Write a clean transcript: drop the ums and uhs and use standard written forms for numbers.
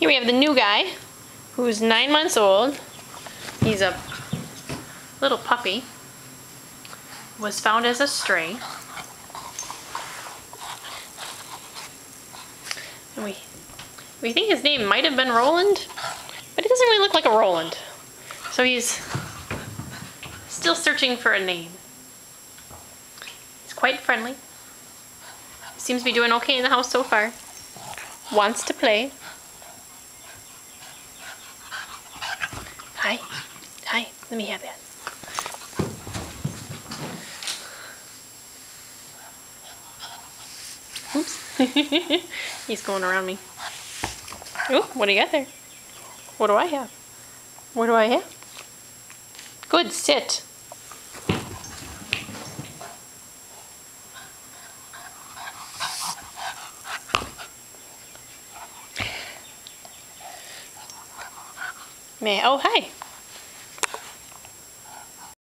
Here we have the new guy, who's 9 months old. He's a little puppy. Was found as a stray. And we think his name might have been Roland, but he doesn't really look like a Roland. So he's still searching for a name. He's quite friendly. Seems to be doing okay in the house so far. Wants to play. Hi. Hi. Let me have that. Oops. He's going around me. Oh, what do you got there? What do I have? What do I have? Good, sit. Oh, hi.